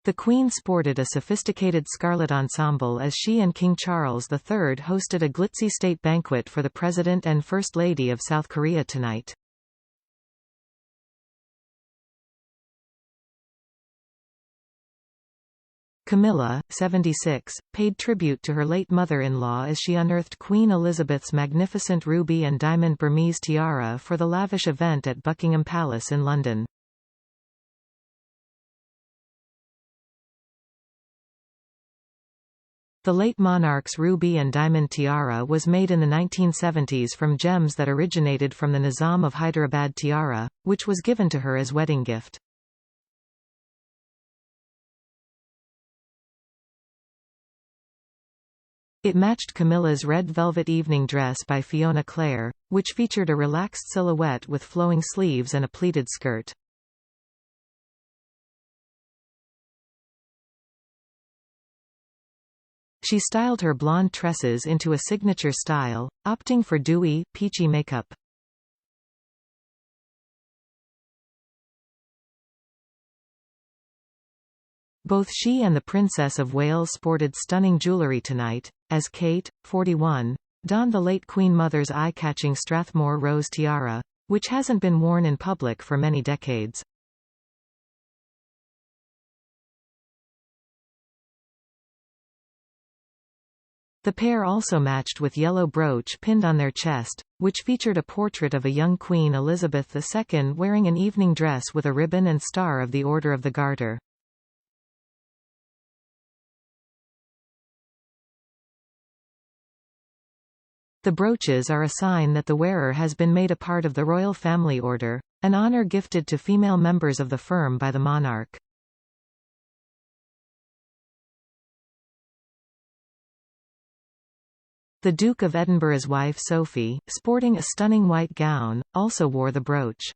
The Queen sported a sophisticated scarlet ensemble as she and King Charles III hosted a glitzy state banquet for the President and First Lady of South Korea tonight. Camilla, 76, paid tribute to her late mother-in-law as she unearthed Queen Elizabeth's magnificent ruby and diamond Burmese tiara for the lavish event at Buckingham Palace in London. The late monarch's ruby and diamond tiara was made in the 1970s from gems that originated from the Nizam of Hyderabad tiara, which was given to her as wedding gift. It matched Camilla's red velvet evening dress by Fiona Clare, which featured a relaxed silhouette with flowing sleeves and a pleated skirt. She styled her blonde tresses into a signature style, opting for dewy, peachy makeup. Both she and the Princess of Wales sported stunning jewellery tonight, as Kate, 41, donned the late Queen Mother's eye-catching Strathmore Rose tiara, which hasn't been worn in public for many decades. The pair also matched with yellow brooch pinned on their chest, which featured a portrait of a young Queen Elizabeth II wearing an evening dress with a ribbon and star of the Order of the Garter. The brooches are a sign that the wearer has been made a part of the royal family order, an honor gifted to female members of the firm by the monarch. The Duke of Edinburgh's wife Sophie, sporting a stunning white gown, also wore the brooch.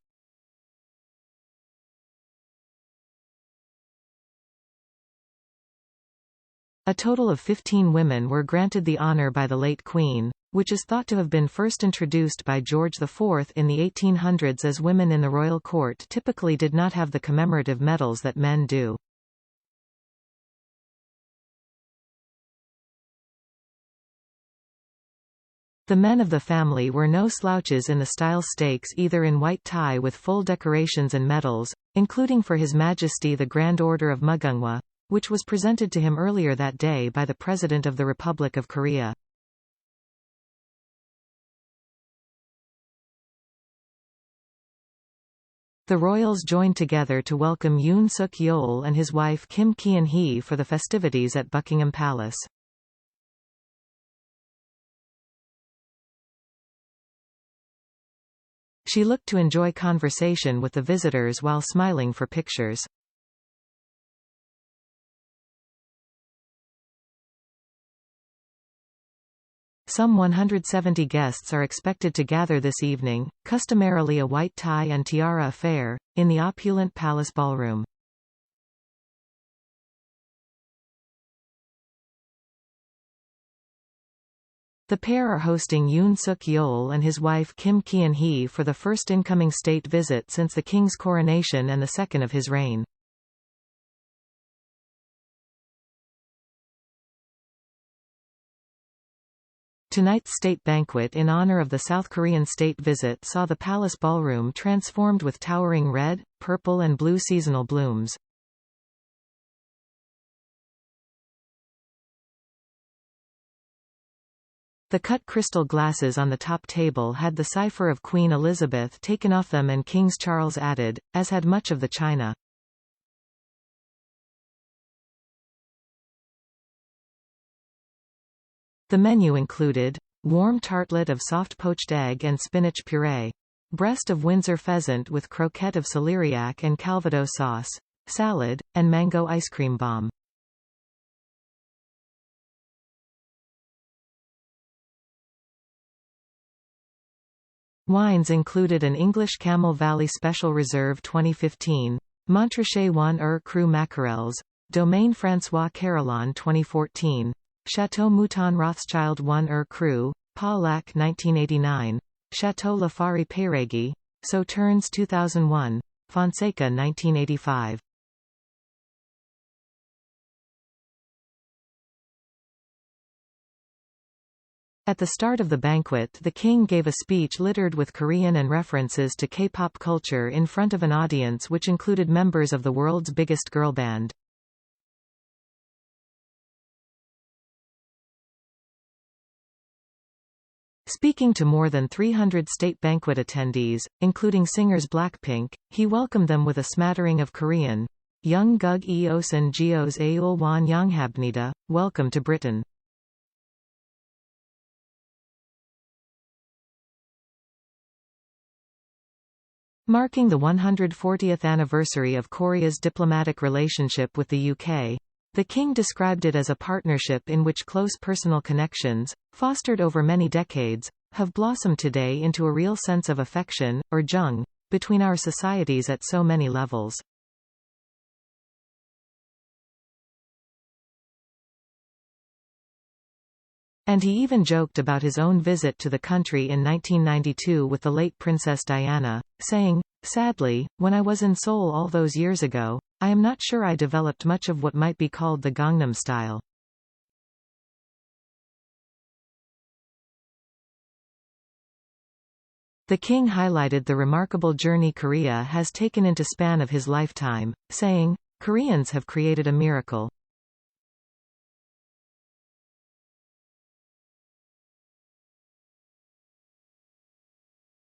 A total of 15 women were granted the honor by the late Queen, which is thought to have been first introduced by George IV in the 1800s, as women in the royal court typically did not have the commemorative medals that men do. The men of the family were no slouches in the style stakes, either in white tie with full decorations and medals, including for His Majesty the Grand Order of Mugunghwa, which was presented to him earlier that day by the President of the Republic of Korea. The royals joined together to welcome Yoon Suk-yeol and his wife Kim Ki-hee for the festivities at Buckingham Palace. She looked to enjoy conversation with the visitors while smiling for pictures. Some 170 guests are expected to gather this evening, customarily a white tie and tiara affair, in the opulent palace ballroom. The pair are hosting Yoon Suk-yeol and his wife Kim Ki-hee for the first incoming state visit since the king's coronation and the second of his reign. Tonight's state banquet in honor of the South Korean state visit saw the palace ballroom transformed with towering red, purple and blue seasonal blooms. The cut crystal glasses on the top table had the cipher of Queen Elizabeth taken off them and King Charles added, as had much of the china. The menu included warm tartlet of soft poached egg and spinach puree, breast of Windsor pheasant with croquette of celeriac and calvados sauce, salad, and mango ice cream bomb. Wines included an English Camel Valley Special Reserve 2015, Montrachet 1 Cru Mackerels, Domaine François Carillon 2014, Chateau Mouton Rothschild 1 Cru, Pa Lac 1989, Chateau Lafari Peyregi, Sauternes 2001, Fonseca 1985. At the start of the banquet, the king gave a speech littered with Korean and references to K-pop culture in front of an audience which included members of the world's biggest girl band. Speaking to more than 300 state banquet attendees, including singers Blackpink, he welcomed them with a smattering of Korean. Young Gug Eosan Geos Aul Wan Yonghabnida, welcome to Britain. Marking the 140th anniversary of Korea's diplomatic relationship with the UK, the king described it as a partnership in which close personal connections, fostered over many decades, have blossomed today into a real sense of affection, or jung, between our societies at so many levels. And he even joked about his own visit to the country in 1992 with the late Princess Diana, saying, "Sadly, when I was in Seoul all those years ago, I am not sure I developed much of what might be called the Gangnam style." The king highlighted the remarkable journey Korea has taken into span of his lifetime, saying, "Koreans have created a miracle."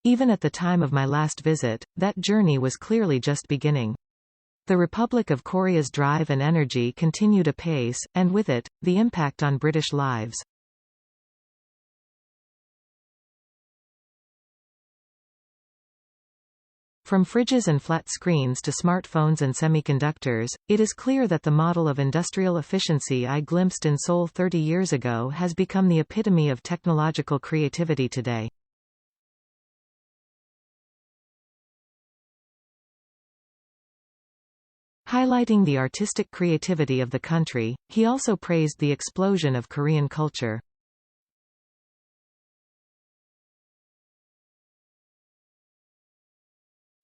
Even at the time of my last visit, that journey was clearly just beginning. The Republic of Korea's drive and energy continued apace, and with it, the impact on British lives. From fridges and flat screens to smartphones and semiconductors, it is clear that the model of industrial efficiency I glimpsed in Seoul 30 years ago has become the epitome of technological creativity today. Highlighting the artistic creativity of the country, he also praised the explosion of Korean culture.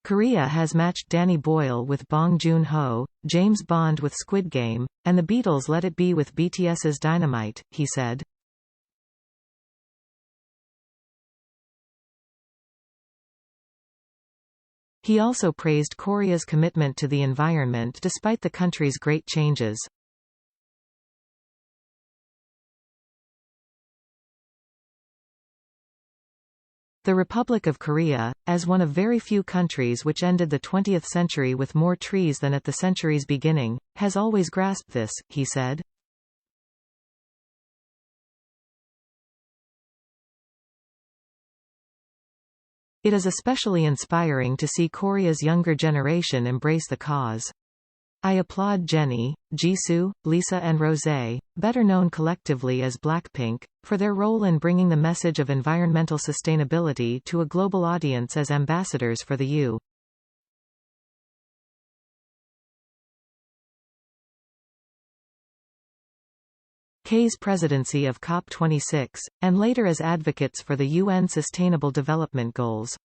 Korea has matched Danny Boyle with Bong Joon-ho, James Bond with Squid Game, and the Beatles Let It Be with BTS's Dynamite, he said. He also praised Korea's commitment to the environment despite the country's great changes. The Republic of Korea, as one of very few countries which ended the 20th century with more trees than at the century's beginning, has always grasped this, he said. It is especially inspiring to see Korea's younger generation embrace the cause. I applaud Jennie, Jisoo, Lisa and Rosé, better known collectively as Blackpink, for their role in bringing the message of environmental sustainability to a global audience as ambassadors for the U. K's presidency of COP26, and later as advocates for the UN Sustainable Development Goals.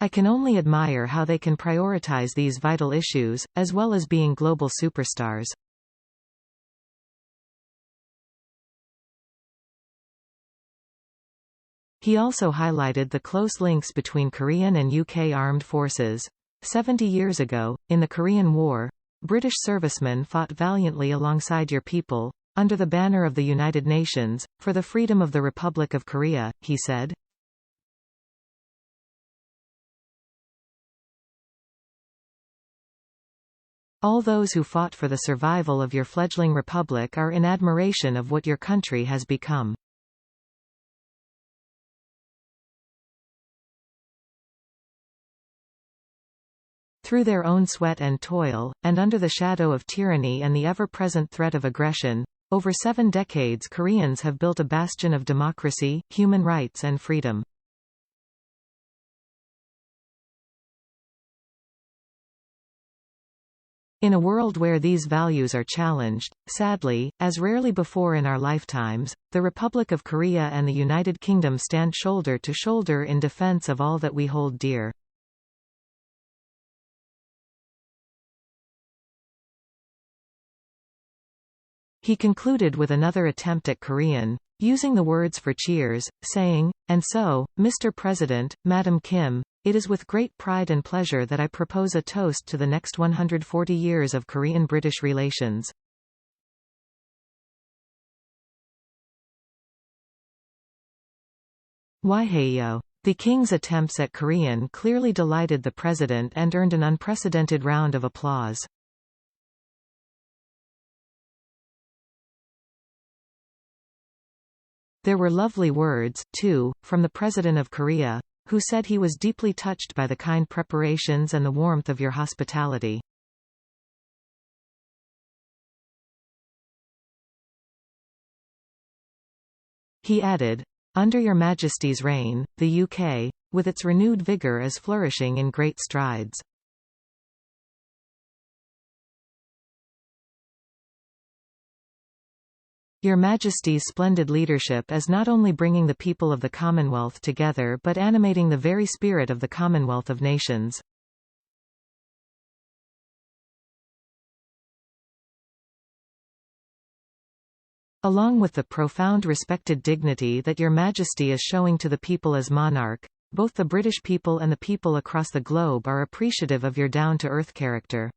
I can only admire how they can prioritize these vital issues, as well as being global superstars. He also highlighted the close links between Korean and UK armed forces. 70 years ago, in the Korean War, British servicemen fought valiantly alongside your people, under the banner of the United Nations, for the freedom of the Republic of Korea, he said. All those who fought for the survival of your fledgling republic are in admiration of what your country has become. Through their own sweat and toil, and under the shadow of tyranny and the ever-present threat of aggression, over 7 decades Koreans have built a bastion of democracy, human rights and freedom. In a world where these values are challenged, sadly, as rarely before in our lifetimes, the Republic of Korea and the United Kingdom stand shoulder to shoulder in defense of all that we hold dear. He concluded with another attempt at Korean, using the words for cheers, saying, "And so, Mr. President, Madam Kim, it is with great pride and pleasure that I propose a toast to the next 140 years of Korean-British relations." Waiheyo. The king's attempts at Korean clearly delighted the president and earned an unprecedented round of applause. There were lovely words, too, from the President of Korea, who said he was deeply touched by the kind preparations and the warmth of your hospitality. He added, "Under Your Majesty's reign, the UK, with its renewed vigour, is flourishing in great strides. Your Majesty's splendid leadership is not only bringing the people of the Commonwealth together but animating the very spirit of the Commonwealth of Nations." Along with the profound respected dignity that Your Majesty is showing to the people as monarch, both the British people and the people across the globe are appreciative of your down-to-earth character.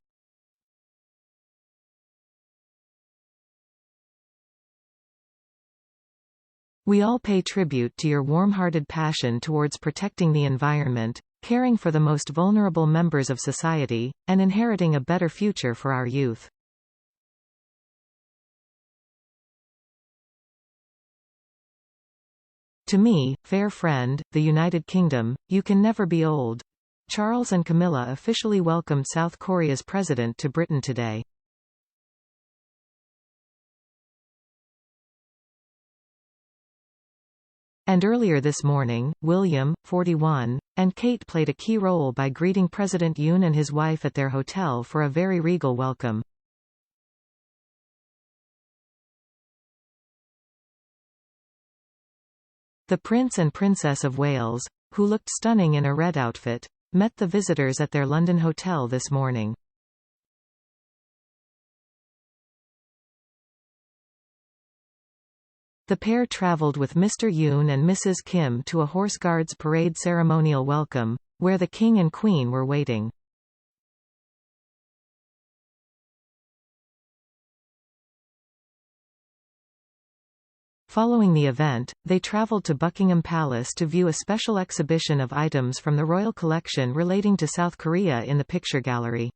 We all pay tribute to your warm-hearted passion towards protecting the environment, caring for the most vulnerable members of society, and inheriting a better future for our youth. To me, fair friend, the United Kingdom, you can never be old. Charles and Camilla officially welcomed South Korea's president to Britain today. And earlier this morning, William, 41, and Kate played a key role by greeting President Yoon and his wife at their hotel for a very regal welcome. The Prince and Princess of Wales, who looked stunning in a red outfit, met the visitors at their London hotel this morning. The pair travelled with Mr. Yoon and Mrs. Kim to a Horse Guards parade ceremonial welcome, where the King and Queen were waiting. Following the event, they travelled to Buckingham Palace to view a special exhibition of items from the royal collection relating to South Korea in the picture gallery.